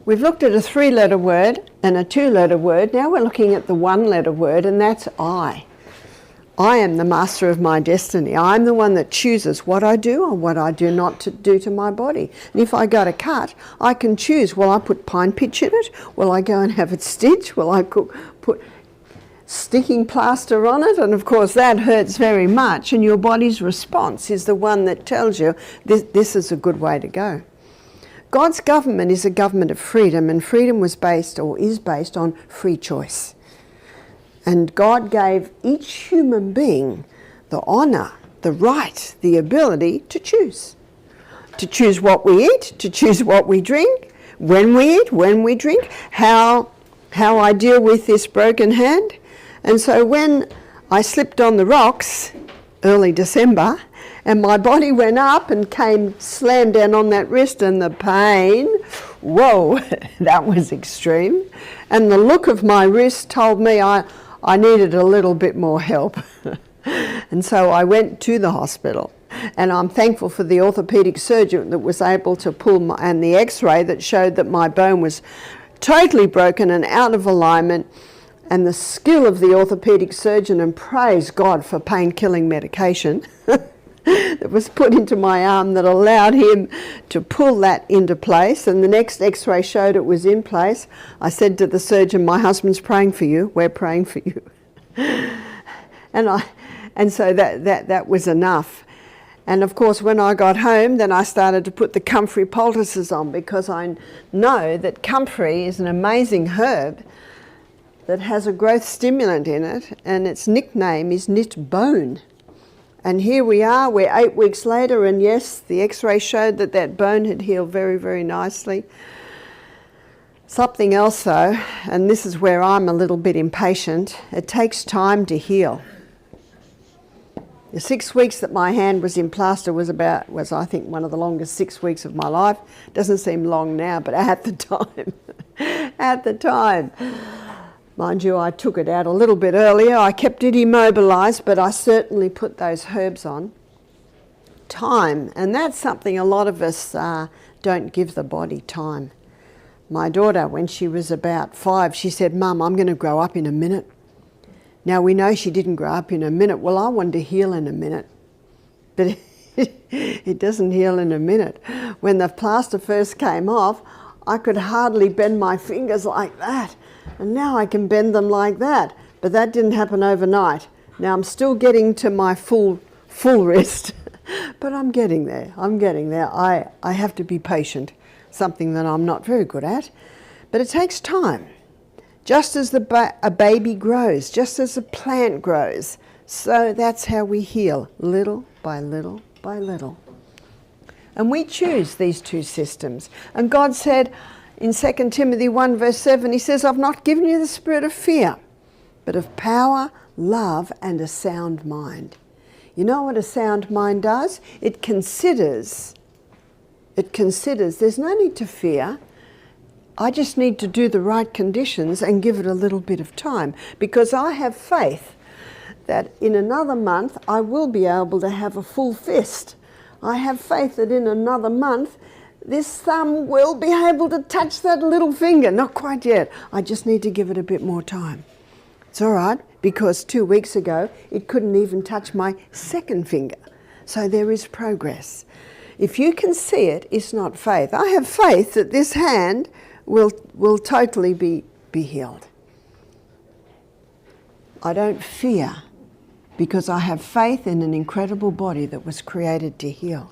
We've looked at a 3-letter word and a 2-letter word. Now we're looking at the 1-letter word, and that's I. I am the master of my destiny. I'm the one that chooses what I do or what I do not to do to my body. And if I go to cut, I can choose, will I put pine pitch in it? Will I go and have it stitched? Will I put sticking plaster on it? And of course that hurts very much, and your body's response is the one that tells you this is a good way to go. God's government is a government of freedom, and freedom was based or is based on free choice. And God gave each human being the honour, the right, the ability to choose. To choose what we eat, to choose what we drink, when we eat, when we drink, how I deal with this broken hand. And so when I slipped on the rocks early December, and my body went up and came slammed down on that wrist, and the pain, whoa, that was extreme. And the look of my wrist told me I needed a little bit more help. And so I went to the hospital, and I'm thankful for the orthopedic surgeon that was able to pull and the x-ray that showed that my bone was totally broken and out of alignment, and the skill of the orthopedic surgeon, and praise God for pain-killing medication that was put into my arm that allowed him to pull that into place. And the next x-ray showed it was in place. I said to the surgeon, my husband's praying for you, we're praying for you. And so that was enough. And of course when I got home, then I started to put the comfrey poultices on, because I know that comfrey is an amazing herb that has a growth stimulant in it, and its nickname is knit bone. And here we are, we're 8 weeks later, and yes, the x-ray showed that that bone had healed very, very nicely. Something else though, and this is where I'm a little bit impatient, it takes time to heal. The 6 weeks that my hand was in plaster was I think one of the longest 6 weeks of my life. Doesn't seem long now, but at the time, mind you, I took it out a little bit earlier. I kept it immobilised, but I certainly put those herbs on. Time, and that's something a lot of us don't give the body time. My daughter, when she was about 5, she said, Mum, I'm going to grow up in a minute. Now we know she didn't grow up in a minute. Well, I wanted to heal in a minute, but it doesn't heal in a minute. When the plaster first came off, I could hardly bend my fingers like that. And now I can bend them like that. But that didn't happen overnight. Now I'm still getting to my full wrist, but I'm getting there. I have to be patient, something that I'm not very good at. But it takes time. Just as a baby grows, just as a plant grows, so that's how we heal, little by little by little. And we choose these two systems. And God said, in 2 Timothy 1 verse 7, he says, I've not given you the spirit of fear, but of power, love, and a sound mind. You know what a sound mind does? It considers, there's no need to fear. I just need to do the right conditions and give it a little bit of time, because I have faith that in another month I will be able to have a full fist. I have faith that in another month this thumb will be able to touch that little finger. Not quite yet. I just need to give it a bit more time. It's all right, because 2 weeks ago it couldn't even touch my second finger. So there is progress. If you can see it, it's not faith. I have faith that this hand will totally be healed. I don't fear, because I have faith in an incredible body that was created to heal.